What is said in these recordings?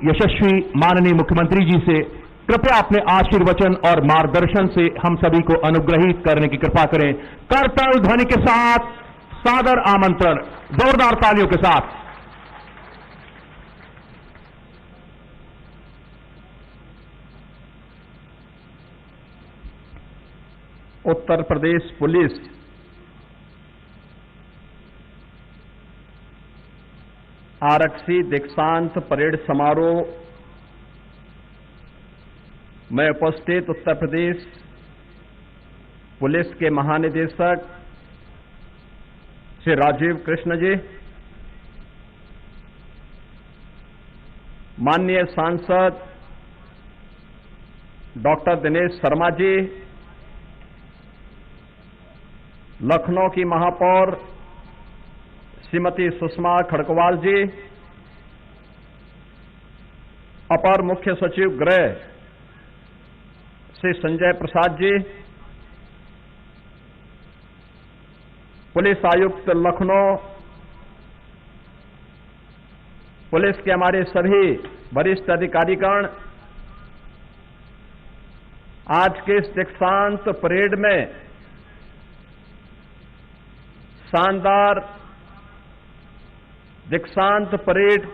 यशस्वी माननीय मुख्यमंत्री जी से कृपया अपने आशीर्वचन और मार्गदर्शन से हम सभी को अनुग्रहित करने की कृपा करें। करताल ध्वनि के साथ सादर आमंत्रण, जोरदार तालियों के साथ। उत्तर प्रदेश पुलिस आरक्षी दीक्षांत परेड समारोह में उपस्थित उत्तर प्रदेश पुलिस के महानिदेशक श्री राजीव कृष्ण जी, माननीय सांसद डॉक्टर दिनेश शर्मा जी, लखनऊ की महापौर श्रीमती सुषमा खड़गवाल जी, अपर मुख्य सचिव गृह श्री संजय प्रसाद जी, पुलिस आयुक्त लखनऊ, पुलिस के हमारे सभी वरिष्ठ अधिकारीगण, आज के इस दीक्षांत परेड में शानदार दीक्षांत परेड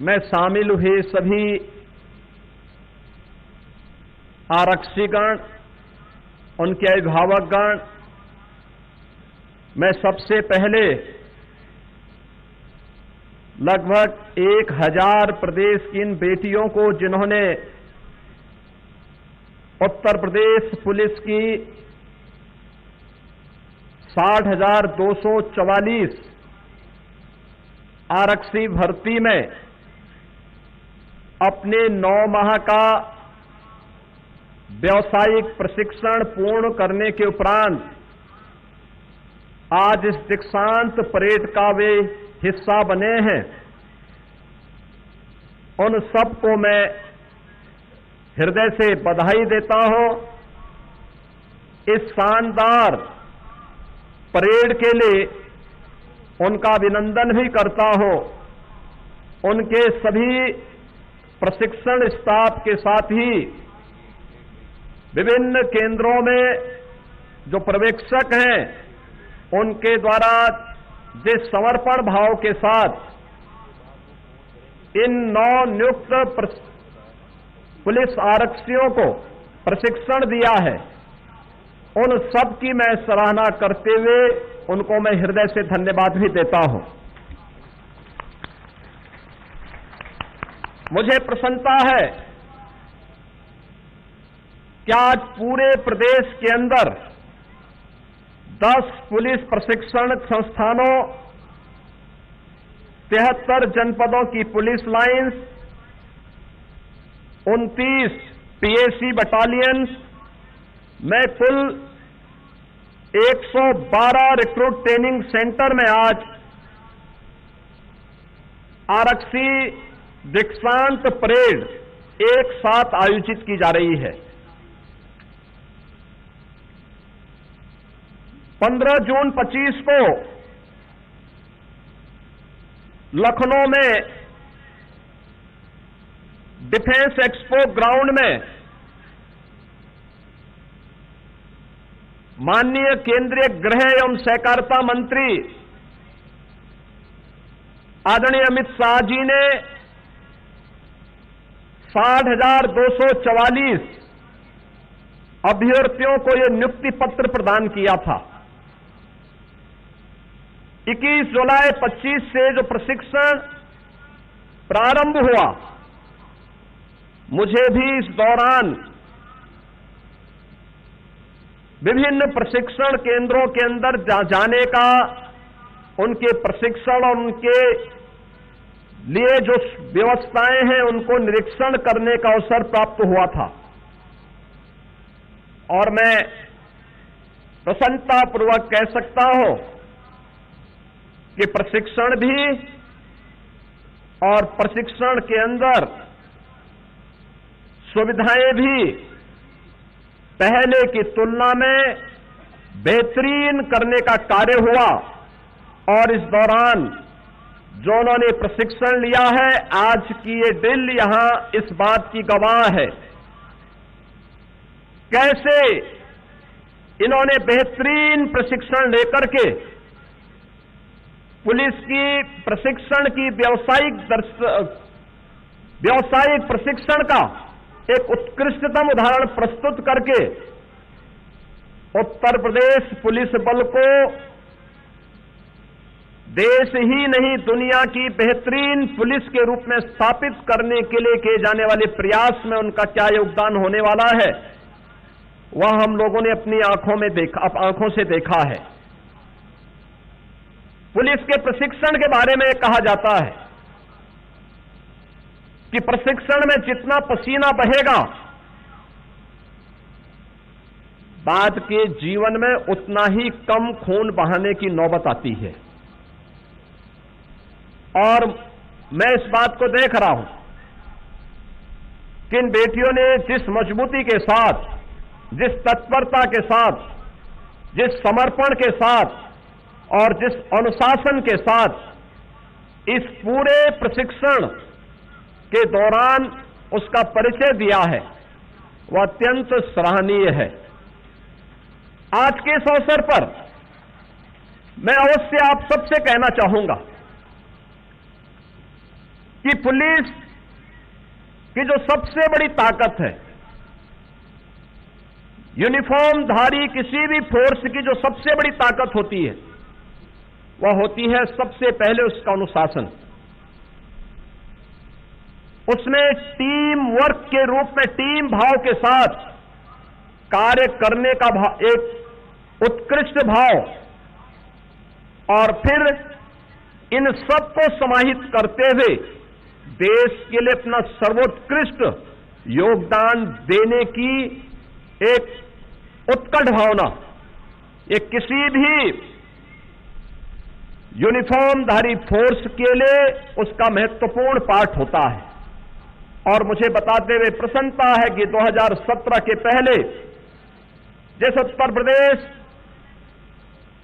में शामिल हुए सभी आरक्षीगण, उनके अभिभावकगण, मैं सबसे पहले लगभग 1000 प्रदेश की इन बेटियों को, जिन्होंने उत्तर प्रदेश पुलिस की 60,244 आरक्षी भर्ती में अपने 9 माह का व्यावसायिक प्रशिक्षण पूर्ण करने के उपरांत आज इस दीक्षांत परेड का वे हिस्सा बने हैं, उन सबको मैं हृदय से बधाई देता हूं। इस शानदार परेड के लिए उनका अभिनंदन भी करता हूं। उनके सभी प्रशिक्षण स्टाफ के साथ ही विभिन्न केंद्रों में जो पर्यवेक्षक हैं, उनके द्वारा जिस समर्पण भाव के साथ इन नवनियुक्त पुलिस आरक्षियों को प्रशिक्षण दिया है, उन सब की मैं सराहना करते हुए उनको मैं हृदय से धन्यवाद भी देता हूं। मुझे प्रसन्नता है कि आज पूरे प्रदेश के अंदर 10 पुलिस प्रशिक्षण संस्थानों, 73 जनपदों की पुलिस लाइन्स, 29 पीएसी बटालियन में कुल 112 रिक्रूट ट्रेनिंग सेंटर में आज आरक्षी दीक्षांत परेड एक साथ आयोजित की जा रही है। 15 जून 25 को लखनऊ में डिफेंस एक्सपो ग्राउंड में माननीय केंद्रीय गृह एवं सहकारिता मंत्री आदरणीय अमित शाह जी ने 60,244 अभ्यर्थियों को यह नियुक्ति पत्र प्रदान किया था। 21 जुलाई 25 से जो प्रशिक्षण प्रारंभ हुआ, मुझे भी इस दौरान विभिन्न प्रशिक्षण केंद्रों के अंदर जाने का, उनके प्रशिक्षण और उनके लिए जो व्यवस्थाएं हैं उनको निरीक्षण करने का अवसर प्राप्त हुआ था। और मैं प्रसन्नतापूर्वक कह सकता हूं कि प्रशिक्षण भी और प्रशिक्षण के अंदर सुविधाएं भी पहले की तुलना में बेहतरीन करने का कार्य हुआ। और इस दौरान जो उन्होंने प्रशिक्षण लिया है, आज की ये ड्रिल यहां इस बात की गवाह है। कैसे इन्होंने बेहतरीन प्रशिक्षण लेकर के पुलिस की प्रशिक्षण की व्यावसायिक प्रशिक्षण का एक उत्कृष्टतम उदाहरण प्रस्तुत करके उत्तर प्रदेश पुलिस बल को देश ही नहीं दुनिया की बेहतरीन पुलिस के रूप में स्थापित करने के लिए किए जाने वाले प्रयास में उनका क्या योगदान होने वाला है, वह हम लोगों ने अपनी आंखों से देखा है। पुलिस के प्रशिक्षण के बारे में कहा जाता है कि प्रशिक्षण में जितना पसीना बहेगा, बाद के जीवन में उतना ही कम खून बहाने की नौबत आती है। और मैं इस बात को देख रहा हूं कि इन बेटियों ने जिस मजबूती के साथ, जिस तत्परता के साथ, जिस समर्पण के साथ और जिस अनुशासन के साथ इस पूरे प्रशिक्षण के दौरान उसका परिचय दिया है, वह अत्यंत सराहनीय है। आज के इस अवसर पर मैं अवश्य आप सबसे कहना चाहूंगा कि पुलिस की जो सबसे बड़ी ताकत है, यूनिफॉर्मधारी किसी भी फोर्स की जो सबसे बड़ी ताकत होती है, वह होती है सबसे पहले उसका अनुशासन। उसमें टीम वर्क के रूप में टीम भाव के साथ कार्य करने का एक उत्कृष्ट भाव, और फिर इन सबको समाहित करते हुए देश के लिए अपना सर्वोत्कृष्ट योगदान देने की एक उत्कट भावना, ये किसी भी यूनिफॉर्मधारी फोर्स के लिए उसका महत्वपूर्ण पार्ट होता है। और मुझे बताते हुए प्रसन्नता है कि 2017 के पहले जिस उत्तर प्रदेश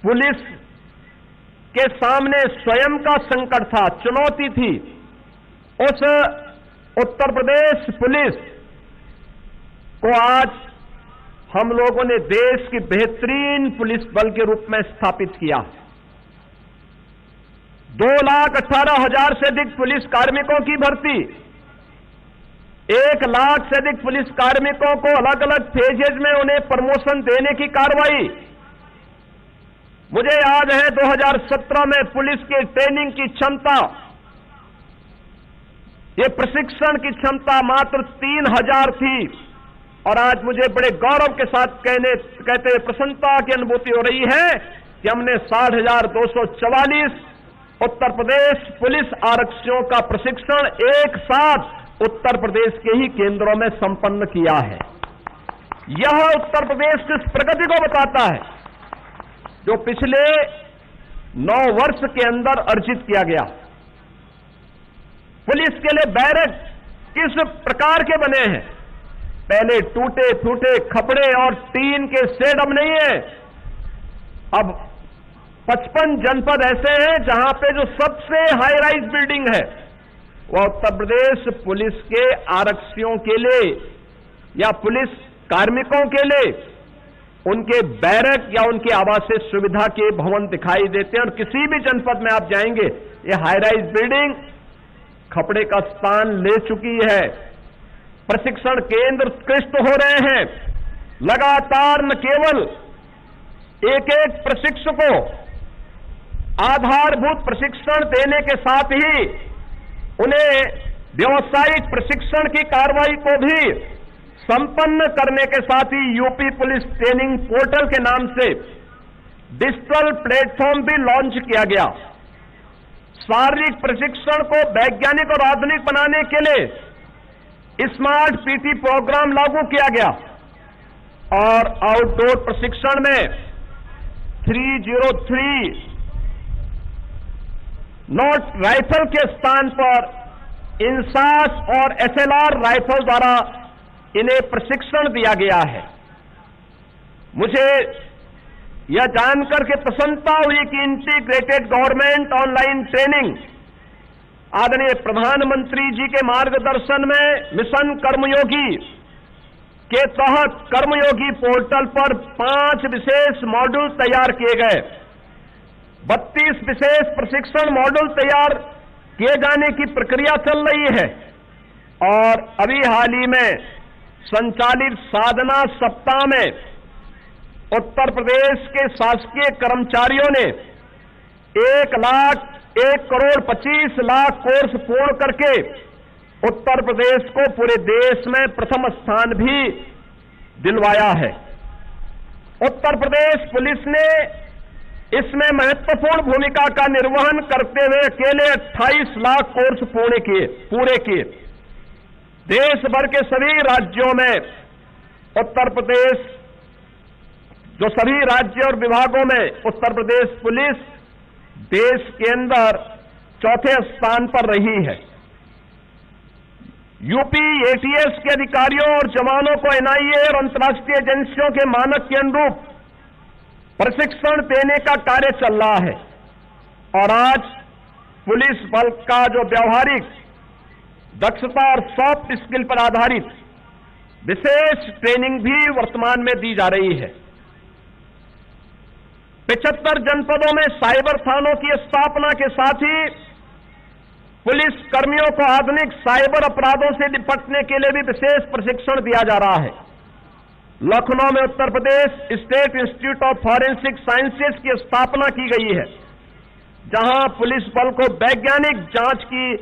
पुलिस के सामने स्वयं का संकट था, चुनौती थी, उस उत्तर प्रदेश पुलिस को आज हम लोगों ने देश की बेहतरीन पुलिस बल के रूप में स्थापित किया। 2,18,000 से अधिक पुलिस कार्मिकों की भर्ती, 1 लाख से अधिक पुलिस कार्मिकों को अलग अलग फेजेज में उन्हें प्रमोशन देने की कार्रवाई। मुझे याद है 2017 में पुलिस के ट्रेनिंग की क्षमता, ये प्रशिक्षण की क्षमता मात्र 3,000 थी, और आज मुझे बड़े गौरव के साथ कहते हुए प्रसन्नता की अनुभूति हो रही है कि हमने 60,244 उत्तर प्रदेश पुलिस आरक्षियों का प्रशिक्षण एक साथ उत्तर प्रदेश के ही केंद्रों में संपन्न किया है। यह उत्तर प्रदेश की प्रगति को बताता है जो पिछले 9 वर्ष के अंदर अर्जित किया गया। पुलिस के लिए बैरक किस प्रकार के बने हैं? पहले टूटे फूटे खपड़े और टीन के शेड अब नहीं है। अब 55 जनपद ऐसे हैं जहां पे जो सबसे हाई राइज बिल्डिंग है वह उत्तर प्रदेश पुलिस के आरक्षियों के लिए या पुलिस कार्मिकों के लिए उनके बैरक या उनके आवासीय सुविधा के भवन दिखाई देते हैं। और किसी भी जनपद में आप जाएंगे, ये हाई राइज बिल्डिंग खपड़े का स्थान ले चुकी है। प्रशिक्षण केंद्र उत्कृष्ट हो रहे हैं। लगातार न केवल एक एक प्रशिक्षक को आधारभूत प्रशिक्षण देने के साथ ही उन्हें व्यावसायिक प्रशिक्षण की कार्रवाई को भी संपन्न करने के साथ ही यूपी पुलिस ट्रेनिंग पोर्टल के नाम से डिजिटल प्लेटफॉर्म भी लॉन्च किया गया। शारीरिक प्रशिक्षण को वैज्ञानिक और आधुनिक बनाने के लिए स्मार्ट पीटी प्रोग्राम लागू किया गया और आउटडोर प्रशिक्षण में 303 नॉट राइफल के स्थान पर इंसास और एसएलआर राइफल द्वारा इन्हें प्रशिक्षण दिया गया है। मुझे यह जानकर के प्रसन्नता हुई कि इंटीग्रेटेड गवर्नमेंट ऑनलाइन ट्रेनिंग आदरणीय प्रधानमंत्री जी के मार्गदर्शन में मिशन कर्मयोगी के तहत कर्मयोगी पोर्टल पर 5 विशेष मॉड्यूल तैयार किए गए। 32 विशेष प्रशिक्षण मॉड्यूल तैयार किए जाने की प्रक्रिया चल रही है और अभी हाल ही में संचालित साधना सप्ताह में उत्तर प्रदेश के शासकीय कर्मचारियों ने 1,01,25,00,000 कोर्स पूर्ण करके उत्तर प्रदेश को पूरे देश में प्रथम स्थान भी दिलवाया है। उत्तर प्रदेश पुलिस ने इसमें महत्वपूर्ण भूमिका का निर्वहन करते हुए अकेले 28 लाख कोर्स पूरे किए। देश भर के सभी राज्यों में उत्तर प्रदेश, जो सभी राज्य और विभागों में उत्तर प्रदेश पुलिस देश के अंदर चौथे स्थान पर रही है। यूपी एटीएस के अधिकारियों और जवानों को एनआईए और अंतर्राष्ट्रीय एजेंसियों के मानक के अनुरूप प्रशिक्षण देने का कार्य चल रहा है और आज पुलिस बल का जो व्यवहारिक दक्षता और सॉफ्ट स्किल पर आधारित विशेष ट्रेनिंग भी वर्तमान में दी जा रही है। 75 जनपदों में साइबर थानों की स्थापना के साथ ही पुलिस कर्मियों को आधुनिक साइबर अपराधों से निपटने के लिए भी विशेष प्रशिक्षण दिया जा रहा है। लखनऊ में Uttar Pradesh state institute of forensic sciences की स्थापना की गई है, जहां पुलिस बल को वैज्ञानिक जांच की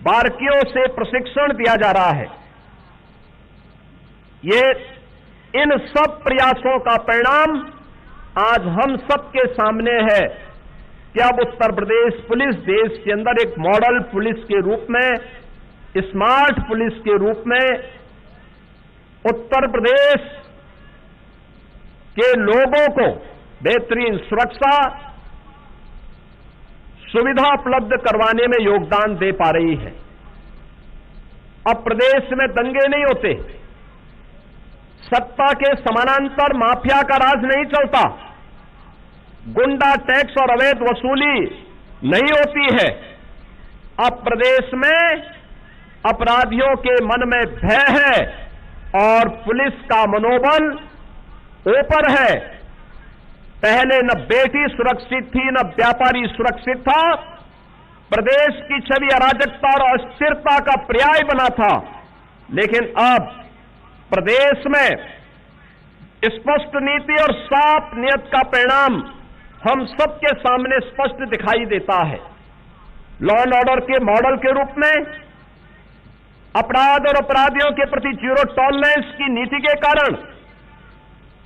बारीकियों से प्रशिक्षण दिया जा रहा है। ये इन सब प्रयासों का परिणाम आज हम सबके सामने है कि अब उत्तर प्रदेश पुलिस देश के अंदर एक मॉडल पुलिस के रूप में, स्मार्ट पुलिस के रूप में उत्तर प्रदेश के लोगों को बेहतरीन सुरक्षा सुविधा उपलब्ध करवाने में योगदान दे पा रही है। अब प्रदेश में दंगे नहीं होते, सत्ता के समानांतर माफिया का राज नहीं चलता, गुंडा टैक्स और अवैध वसूली नहीं होती है। अब प्रदेश में अपराधियों के मन में भय है और पुलिस का मनोबल ऊपर है। पहले न बेटी सुरक्षित थी, न व्यापारी सुरक्षित था। प्रदेश की छवि अराजकता और अस्थिरता का पर्याय बना था, लेकिन अब प्रदेश में स्पष्ट नीति और साफ नियत का परिणाम हम सबके सामने स्पष्ट दिखाई देता है। लॉ एंड ऑर्डर के मॉडल के रूप में अपराध और अपराधियों के प्रति जीरो टॉलरेंस की नीति के कारण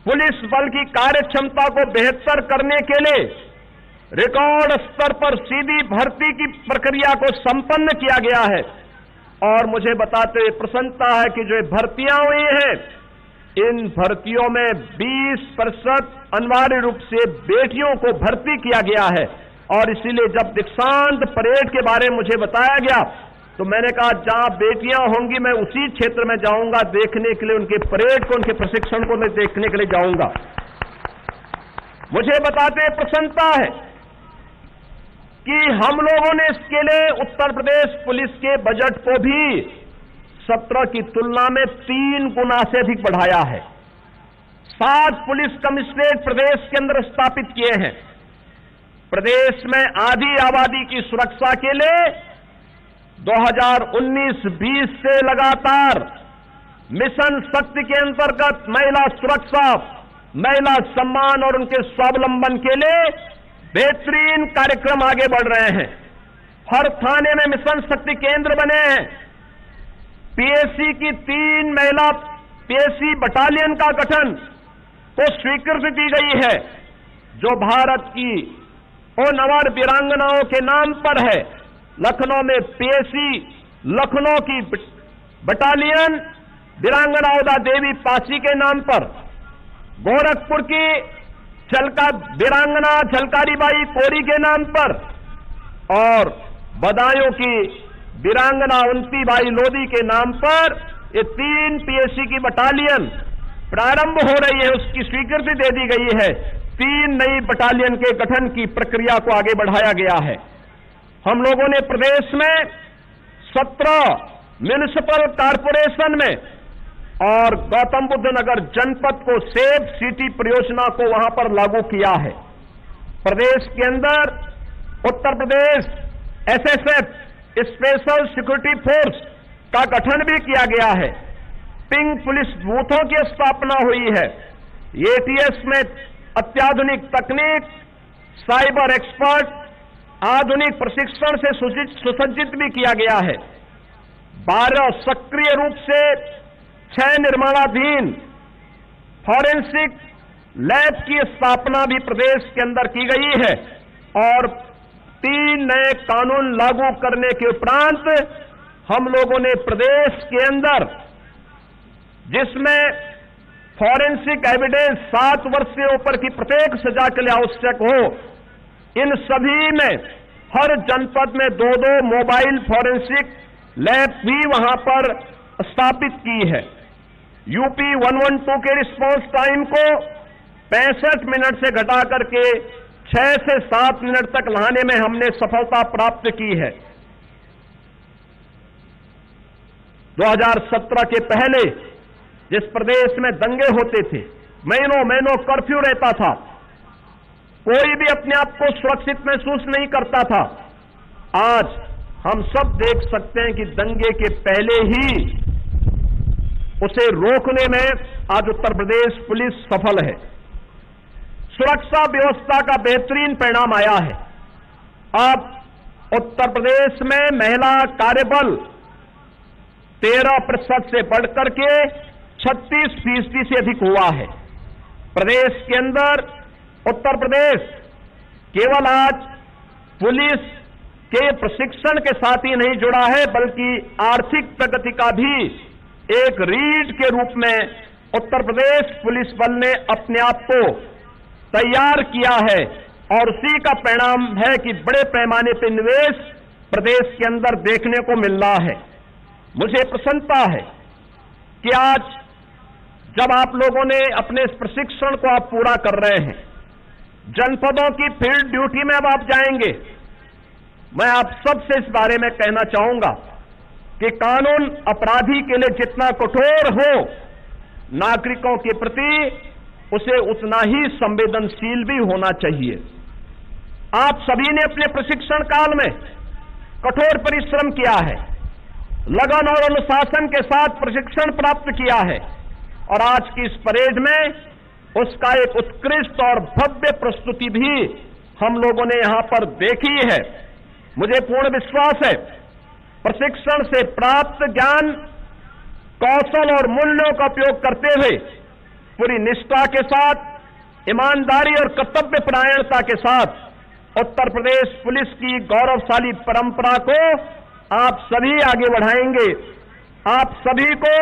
पुलिस बल की कार्य क्षमता को बेहतर करने के लिए रिकॉर्ड स्तर पर सीधी भर्ती की प्रक्रिया को संपन्न किया गया है। और मुझे बताते हुए प्रसन्नता है कि जो भर्तियां हुई हैं, इन भर्तियों में 20% अनिवार्य रूप से बेटियों को भर्ती किया गया है। और इसीलिए जब दीक्षांत परेड के बारे में मुझे बताया गया तो मैंने कहा जहां बेटियां होंगी मैं उसी क्षेत्र में जाऊंगा देखने के लिए, उनके परेड को, उनके प्रशिक्षण को मैं देखने के लिए जाऊंगा। मुझे बताते प्रसन्नता है कि हम लोगों ने इसके लिए उत्तर प्रदेश पुलिस के बजट को भी 17 की तुलना में 3 गुना से अधिक बढ़ाया है। 7 पुलिस कमिश्नरेट प्रदेश के अंदर स्थापित किए हैं। प्रदेश में आधी आबादी की सुरक्षा के लिए 2019-20 से लगातार मिशन शक्ति के अंतर्गत महिला सुरक्षा, महिला सम्मान और उनके स्वावलंबन के लिए बेहतरीन कार्यक्रम आगे बढ़ रहे हैं। हर थाने में मिशन शक्ति केंद्र बने हैं। पीएसी की 3 महिला पीएसी बटालियन का गठन को स्वीकृति दी गई है, जो भारत की उन अवर वीरांगनाओं के नाम पर है। लखनऊ में पीएसी लखनऊ की बटालियन वीरांगना उदा देवी पासी के नाम पर, गोरखपुर की वीरांगना झलकारीबाई कोरी के नाम पर और बदायूं की वीरांगना उन्तीबाई लोधी के नाम पर ये 3 पीएसी की बटालियन प्रारंभ हो रही है। उसकी स्वीकृति दे दी गई है। 3 नई बटालियन के गठन की प्रक्रिया को आगे बढ़ाया गया है। हम लोगों ने प्रदेश में 17 म्युनिसिपल कॉरपोरेशन में और गौतम बुद्ध नगर जनपद को सेफ सिटी परियोजना को वहां पर लागू किया है। प्रदेश के अंदर Uttar Pradesh SSF special security force का गठन भी किया गया है। पिंक पुलिस बूथों की स्थापना हुई है। एटीएस में अत्याधुनिक तकनीक, साइबर एक्सपर्ट, आधुनिक प्रशिक्षण से सुसज्जित भी किया गया है। 12 सक्रिय रूप से 6 निर्माणाधीन फॉरेंसिक लैब की स्थापना भी प्रदेश के अंदर की गई है और 3 नए कानून लागू करने के उपरांत हम लोगों ने प्रदेश के अंदर, जिसमें फॉरेंसिक एविडेंस 7 वर्ष से ऊपर की प्रत्येक सजा के लिए आवश्यक हो, इन सभी में हर जनपद में 2-2 मोबाइल फॉरेंसिक लैब भी वहां पर स्थापित की है। यूपी 112 के रिस्पांस टाइम को 65 मिनट से घटा करके 6 से 7 मिनट तक लाने में हमने सफलता प्राप्त की है। 2017 के पहले जिस प्रदेश में दंगे होते थे, महीनों कर्फ्यू रहता था, कोई भी अपने आप को सुरक्षित महसूस नहीं करता था। आज हम सब देख सकते हैं कि दंगे के पहले ही उसे रोकने में आज उत्तर प्रदेश पुलिस सफल है। सुरक्षा व्यवस्था का बेहतरीन परिणाम आया है। अब उत्तर प्रदेश में महिला कार्यबल 13% से बढ़कर के 36% से अधिक हुआ है। प्रदेश के अंदर उत्तर प्रदेश केवल आज पुलिस के प्रशिक्षण के साथ ही नहीं जुड़ा है, बल्कि आर्थिक प्रगति का भी एक रीढ़ के रूप में उत्तर प्रदेश पुलिस बल ने अपने आप को तैयार किया है और उसी का परिणाम है कि बड़े पैमाने पर निवेश प्रदेश के अंदर देखने को मिल रहा है। मुझे प्रसन्नता है कि आज जब आप लोगों ने अपने इस प्रशिक्षण को आप पूरा कर रहे हैं, जनपदों की फील्ड ड्यूटी में अब आप जाएंगे, मैं आप सबसे इस बारे में कहना चाहूंगा कि कानून अपराधी के लिए जितना कठोर हो, नागरिकों के प्रति उसे उतना ही संवेदनशील भी होना चाहिए। आप सभी ने अपने प्रशिक्षण काल में कठोर परिश्रम किया है, लगन और अनुशासन के साथ प्रशिक्षण प्राप्त किया है और आज की इस परेड में उसका एक उत्कृष्ट और भव्य प्रस्तुति भी हम लोगों ने यहां पर देखी है। मुझे पूर्ण विश्वास है प्रशिक्षण से प्राप्त ज्ञान, कौशल और मूल्यों का उपयोग करते हुए पूरी निष्ठा के साथ, ईमानदारी और कर्तव्य परायणता के साथ उत्तर प्रदेश पुलिस की गौरवशाली परंपरा को आप सभी आगे बढ़ाएंगे। आप सभी को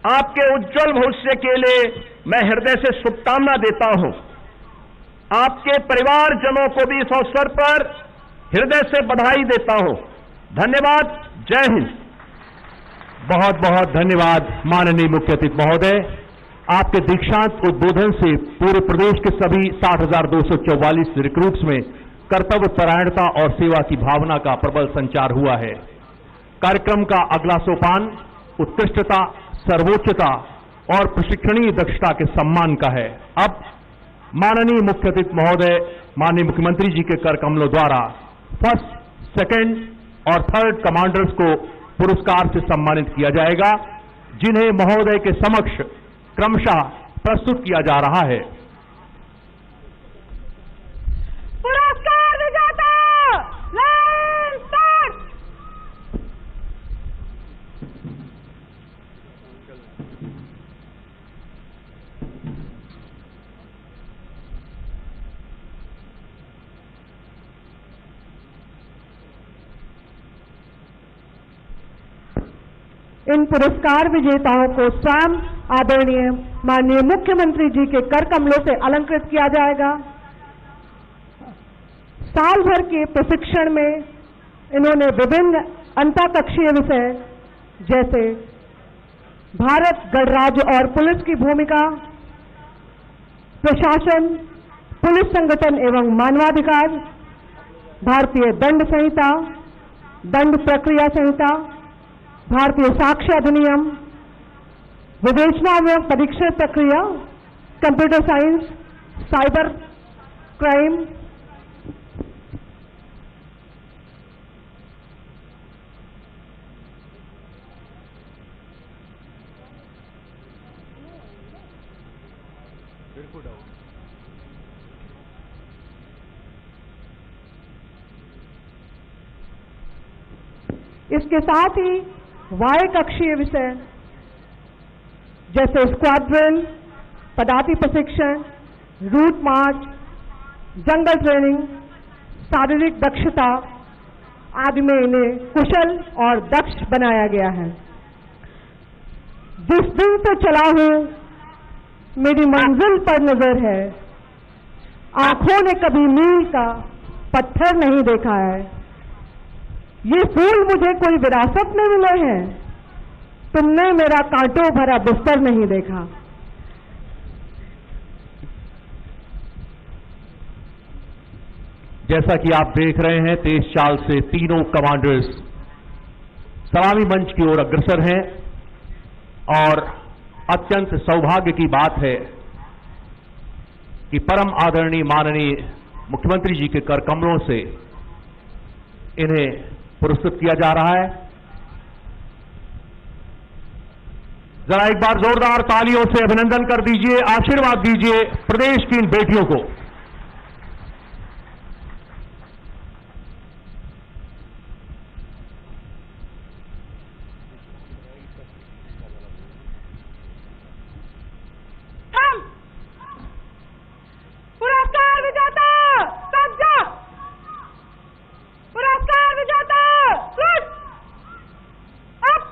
आपके उज्जवल भविष्य के लिए मैं हृदय से शुभकामना देता हूं। आपके परिवारजनों को भी इस अवसर पर हृदय से बधाई देता हूं। धन्यवाद। जय हिंद। बहुत बहुत धन्यवाद माननीय मुख्य अतिथि महोदय। आपके दीक्षांत उद्बोधन से पूरे प्रदेश के सभी 60,244 रिक्रूट्स में कर्तव्य परायणता और सेवा की भावना का प्रबल संचार हुआ है। कार्यक्रम का अगला सोपान उत्कृष्टता, सर्वोच्चता और प्रशिक्षणीय दक्षता के सम्मान का है। अब माननीय मुख्य अतिथि महोदय, माननीय मुख्यमंत्री जी के कर कमलों द्वारा फर्स्ट, सेकंड और थर्ड कमांडर्स को पुरस्कार से सम्मानित किया जाएगा, जिन्हें महोदय के समक्ष क्रमशः प्रस्तुत किया जा रहा है। पुरस्कार विजेता लाइन स्टार्ट। इन पुरस्कार विजेताओं को स्वयं आदरणीय माननीय मुख्यमंत्री जी के कर कमलों से अलंकृत किया जाएगा। साल भर के प्रशिक्षण में इन्होंने विभिन्न अंतःकक्षीय विषय जैसे भारत गणराज्य और पुलिस की भूमिका, प्रशासन, पुलिस संगठन एवं मानवाधिकार, भारतीय दंड संहिता, दंड प्रक्रिया संहिता, भारतीय साक्ष्य अधिनियम, विवेचना एवं परीक्षण प्रक्रिया, कंप्यूटर साइंस, साइबर क्राइम, इसके साथ ही वाय कक्षीय विषय जैसे स्क्वाड ड्रिल, पदाति प्रशिक्षण, रूट मार्च, जंगल ट्रेनिंग, शारीरिक दक्षता आदि में इन्हें कुशल और दक्ष बनाया गया है। जिस दिन से चला हूं मेरी मंजिल पर नजर है, आंखों ने कभी मील का पत्थर नहीं देखा है। ये फूल मुझे कोई विरासत में मिले हैं, तुमने मेरा कांटों भरा बिस्तर नहीं देखा। जैसा कि आप देख रहे हैं, तेज चाल से तीनों कमांडर्स सलामी मंच की ओर अग्रसर हैं और अत्यंत सौभाग्य की बात है कि परम आदरणीय माननीय मुख्यमंत्री जी के कर कमलों से इन्हें पुरस्कृत किया जा रहा है। जरा एक बार जोरदार तालियों से अभिनंदन कर दीजिए, आशीर्वाद दीजिए प्रदेश की इन बेटियों को। पुरस्कार विजेता सज्जा, पुरस्कार विजेता पुरुष अप,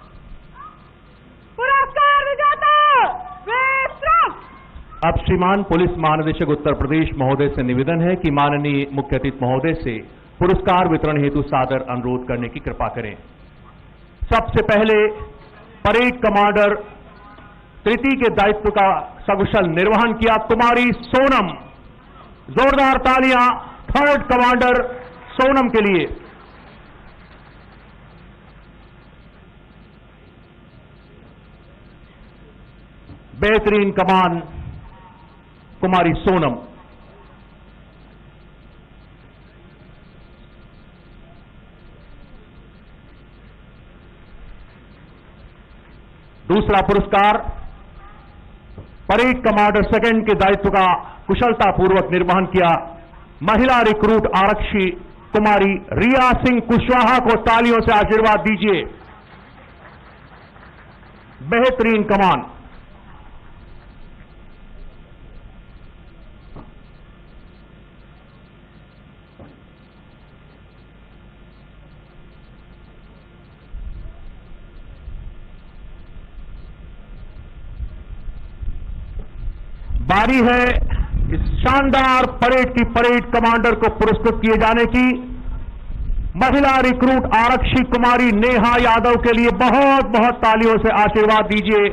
पुरस्कार विजेता विश्राम। अब श्रीमान पुलिस महानिदेशक उत्तर प्रदेश महोदय से निवेदन है कि माननीय मुख्य अतिथि महोदय से पुरस्कार वितरण हेतु सादर अनुरोध करने की कृपा करें। सबसे पहले परेड कमांडर तृतीय के दायित्व का सकुशल निर्वहन किया कुमारी सोनम, जोरदार तालियां थर्ड कमांडर सोनम के लिए। बेहतरीन कमान कुमारी सोनम। दूसरा पुरस्कार परेड कमांडर सेकंड के दायित्व का कुशलतापूर्वक निर्वहन किया महिला रिक्रूट आरक्षी कुमारी रिया सिंह कुशवाहा को तालियों से आशीर्वाद दीजिए। बेहतरीन कमान। बारी है इस शानदार परेड की परेड कमांडर को पुरस्कृत किए जाने की। महिला रिक्रूट आरक्षी कुमारी नेहा यादव के लिए बहुत बहुत तालियों से आशीर्वाद दीजिए।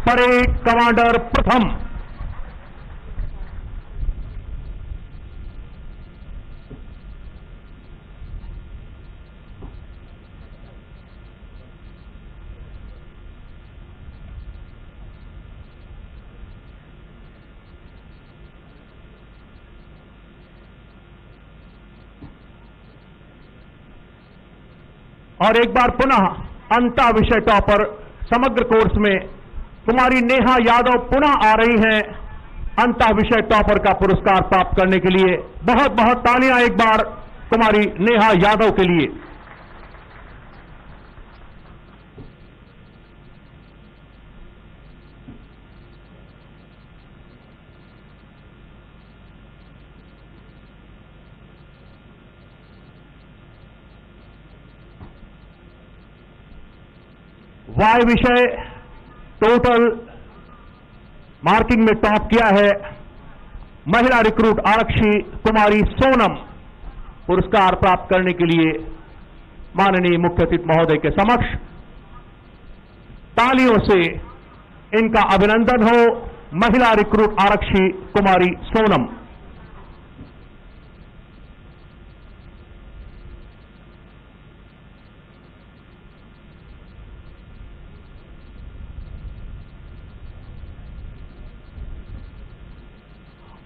परेड कमांडर प्रथम। और एक बार पुनः अंता विषय टॉपर समग्र कोर्स में कुमारी नेहा यादव पुनः आ रही हैं अंता विषय टॉपर का पुरस्कार प्राप्त करने के लिए। बहुत बहुत तालियां एक बार कुमारी नेहा यादव के लिए। वाय विषय टोटल मार्किंग में टॉप किया है महिला रिक्रूट आरक्षी कुमारी सोनम। पुरस्कार प्राप्त करने के लिए माननीय मुख्य अतिथि महोदय के समक्ष तालियों से इनका अभिनंदन हो। महिला रिक्रूट आरक्षी कुमारी सोनम।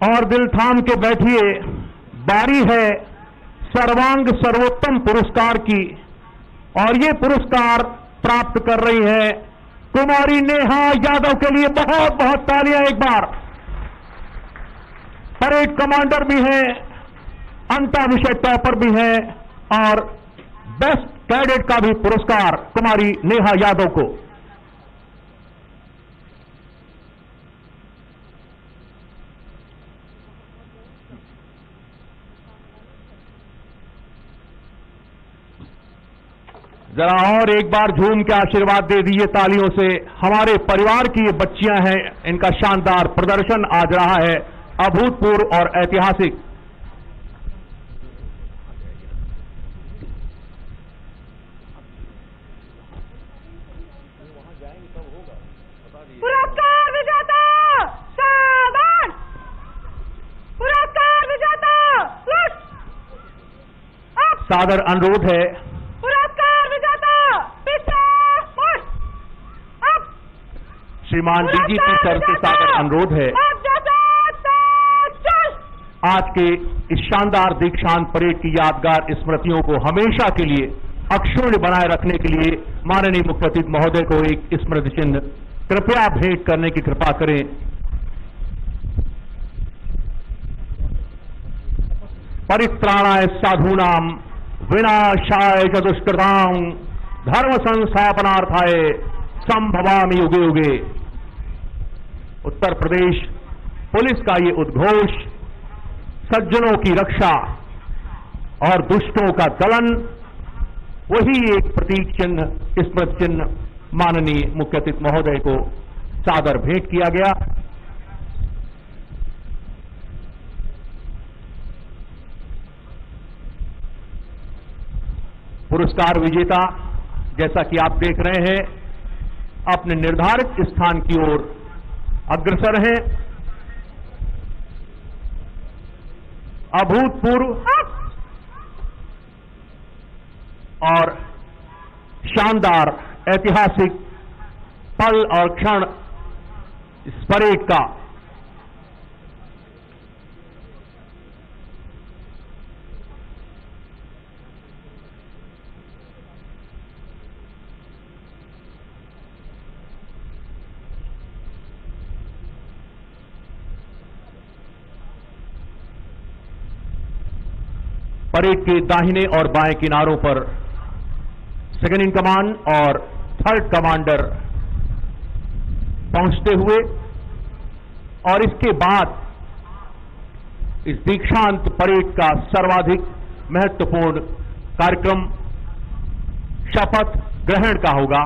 और दिल थाम के बैठिए, बारी है सर्वांग सर्वोत्तम पुरस्कार की। और ये पुरस्कार प्राप्त कर रही है कुमारी नेहा यादव के लिए बहुत बहुत तालियां एक बार। परेड कमांडर भी हैं, अंतर विषय टॉपर भी हैं और बेस्ट कैडेट का भी पुरस्कार कुमारी नेहा यादव को। जरा और एक बार झूम के आशीर्वाद दे दीजिए तालियों से। हमारे परिवार की ये बच्चियां हैं, इनका शानदार प्रदर्शन आज रहा है अभूतपूर्व और ऐतिहासिक। पुरस्कार विजेता शाबाश, पुरस्कार विजेता सादर अनुरोध है, श्रीमान डीजीपी सर से सादर अनुरोध है, आज के इस शानदार दीक्षांत परेड की यादगार स्मृतियों को हमेशा के लिए अक्षुण्ण बनाए रखने के लिए माननीय मुख्य अतिथि महोदय को एक स्मृति चिन्ह कृपया भेंट करने की कृपा करें। परित्राणाय साधूनाम विनाशाय च दुष्कृतां धर्म संस्थापनार्थाय संभवामि युगे युगे। उत्तर प्रदेश पुलिस का ये उद्घोष सज्जनों की रक्षा और दुष्टों का दलन, वही एक प्रतीक चिन्ह स्मृति चिन्ह माननीय मुख्य अतिथि महोदय को सादर भेंट किया गया। पुरस्कार विजेता जैसा कि आप देख रहे हैं अपने निर्धारित स्थान की ओर अग्रसर हैं। अभूतपूर्व और शानदार ऐतिहासिक पल और क्षण इस परेड का परेड के दाहिने और बाएं किनारों पर सेकंड इन कमांड और थर्ड कमांडर पहुंचते हुए और इसके बाद इस दीक्षांत परेड का सर्वाधिक महत्वपूर्ण कार्यक्रम शपथ ग्रहण का होगा।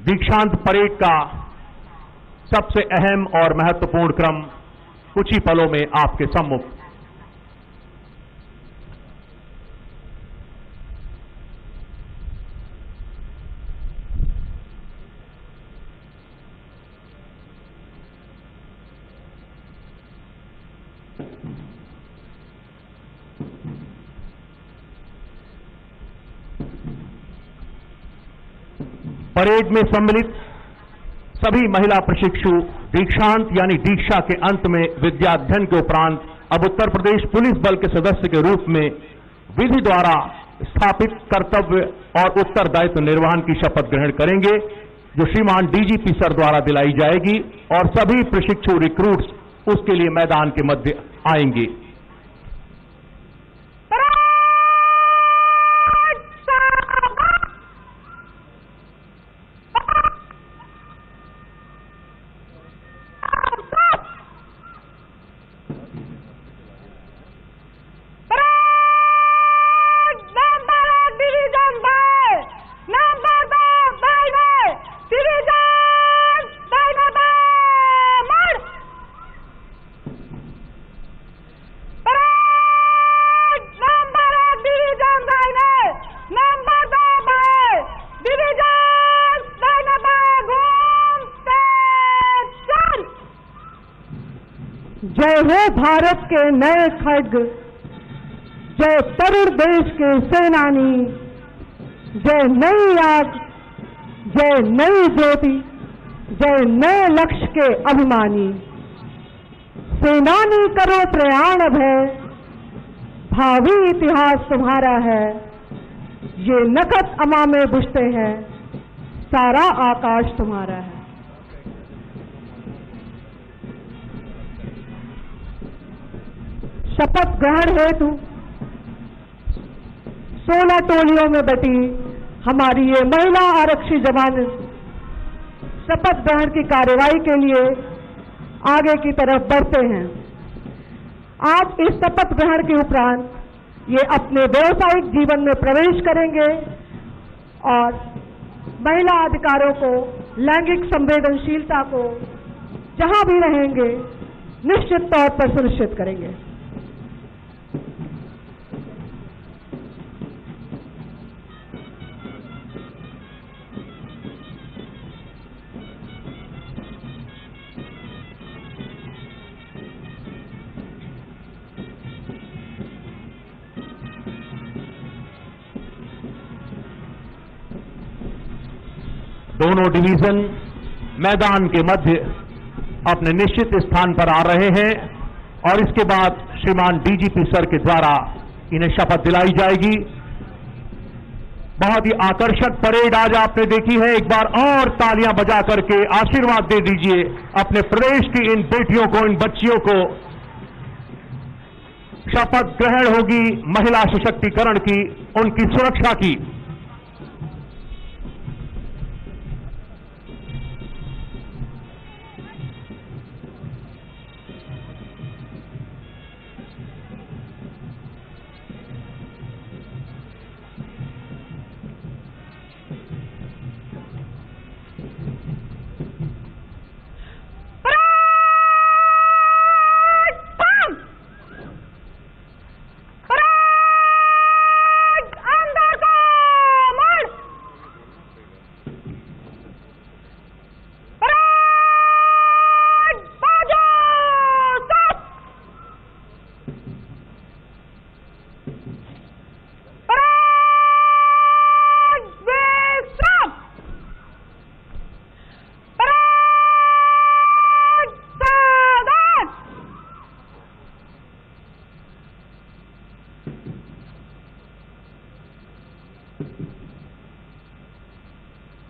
दीक्षांत परेड का सबसे अहम और महत्वपूर्ण क्रम कुछ ही पलों में आपके सम्मुख। परेड में सम्मिलित सभी महिला प्रशिक्षु दीक्षांत यानी दीक्षा के अंत में विद्याध्ययन के उपरांत अब उत्तर प्रदेश पुलिस बल के सदस्य के रूप में विधि द्वारा स्थापित कर्तव्य और उत्तरदायित्व निर्वहन की शपथ ग्रहण करेंगे, जो श्रीमान डीजीपी सर द्वारा दिलाई जाएगी और सभी प्रशिक्षु रिक्रूट्स उसके लिए मैदान के मध्य आएंगे। जय हो भारत के नए खड्ग, जय तरुण देश के सेनानी, जय नई आग, जय नई ज्योति, जय नए लक्ष्य के अभिमानी। सेनानी करो प्रयाण भय, भावी इतिहास तुम्हारा है। ये नकद अमा में बुझते हैं, सारा आकाश तुम्हारा है। शपथ ग्रहण हेतु 16 टोलियों में बटी हमारी ये महिला आरक्षी जवान शपथ ग्रहण की कार्यवाही के लिए आगे की तरफ बढ़ते हैं। आज इस शपथ ग्रहण के उपरांत ये अपने व्यवसायिक जीवन में प्रवेश करेंगे और महिला अधिकारों को, लैंगिक संवेदनशीलता को जहां भी रहेंगे निश्चित तौर पर सुनिश्चित करेंगे। दोनों डिवीजन मैदान के मध्य अपने निश्चित स्थान पर आ रहे हैं और इसके बाद श्रीमान डीजीपी सर के द्वारा इन्हें शपथ दिलाई जाएगी। बहुत ही आकर्षक परेड आज आपने देखी है। एक बार और तालियां बजा करके आशीर्वाद दे दीजिए अपने प्रदेश की इन बेटियों को, इन बच्चियों को। शपथ ग्रहण होगी महिला सशक्तिकरण की, उनकी सुरक्षा की।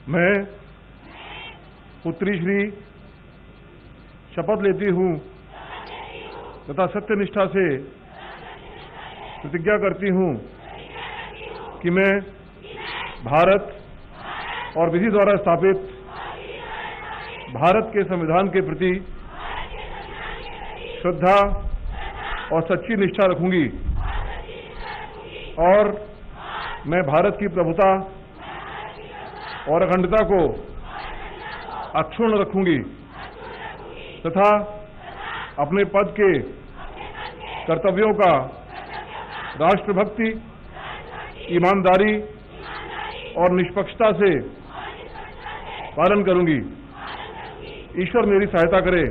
मैं पुत्री श्री शपथ लेती हूं तथा सत्यनिष्ठा से प्रतिज्ञा करती हूं कि मैं भारत और विधि द्वारा स्थापित भारत के संविधान के प्रति श्रद्धा और सच्ची निष्ठा रखूंगी और मैं भारत की प्रभुता और अखंडता को अक्षुण्ण रखूंगी तथा अपने पद के कर्तव्यों का राष्ट्रभक्ति, ईमानदारी और निष्पक्षता से पालन करूंगी। ईश्वर मेरी सहायता करे।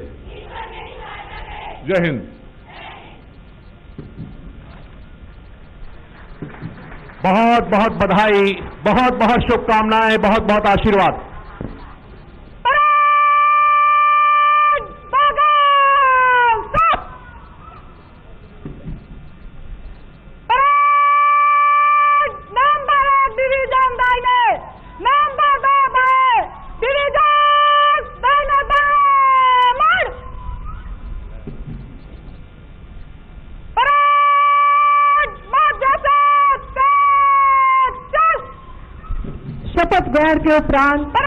जय हिंद। बहुत बहुत बधाई, बहुत बहुत शुभकामनाएं, बहुत बहुत आशीर्वाद। शपथ ग्रहण के उपरांत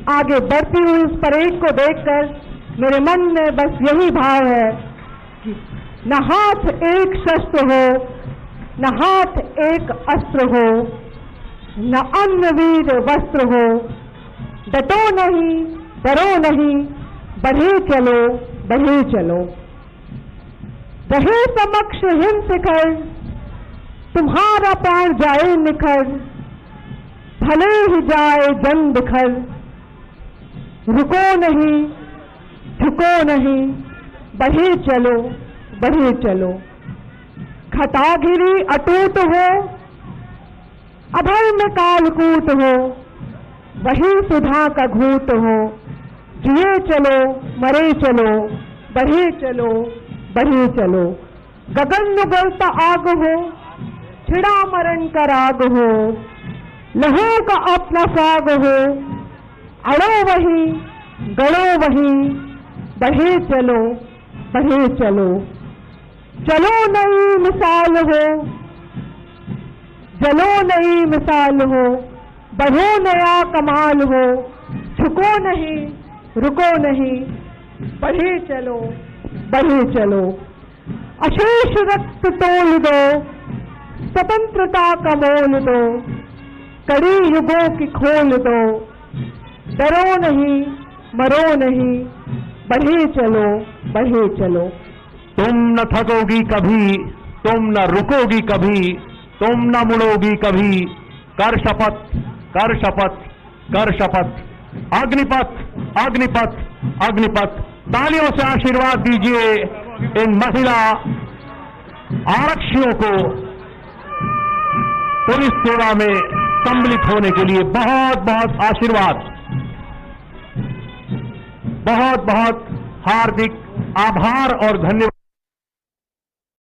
आगे बढ़ती हुई इस परेड को देखकर मेरे मन में बस यही भाव है कि न हाथ एक शस्त्र हो, न हाथ एक अस्त्र हो, न अन्नवीर वस्त्र हो। डटो नहीं, डरो नहीं, बढ़े चलो, बढ़े चलो। रहे समक्ष हिम शिखर, तुम्हारा प्राण जाए निखर, भले ही जाए जन बिखर। रुको नहीं, झुको नहीं, बढ़े चलो, बढ़े चलो। घटागिरी अटूट हो, अभय में कालकूट हो, वही सुधा का घूट हो। जिए चलो, मरे चलो, बढ़े चलो, बढ़े चलो। गगन उगलता आग हो, छिड़ा मरण का राग हो, लहू का अपना साग हो। अड़ो वही, गड़ो वही, बढ़े चलो, बढ़े चलो। चलो नई मिसाल हो, चलो नई मिसाल हो, बढ़ो नया कमाल हो। झुको नहीं, रुको नहीं, बढ़े चलो, बढ़े चलो। अशेष रक्त तोल दो, स्वतंत्रता का मोल दो, कड़ी युगों की खोल दो। डरो नहीं, मरो नहीं, बढ़े चलो, बढ़े चलो। तुम न थकोगी कभी, तुम न रुकोगी कभी, तुम न मुड़ोगी कभी। कर शपथ, कर शपथ, कर शपथ। अग्निपथ, अग्निपथ, अग्निपथ। तालियों से आशीर्वाद दीजिए इन महिला आरक्षियों को पुलिस सेवा में सम्मिलित होने के लिए। बहुत बहुत आशीर्वाद, बहुत बहुत हार्दिक आभार और धन्यवाद।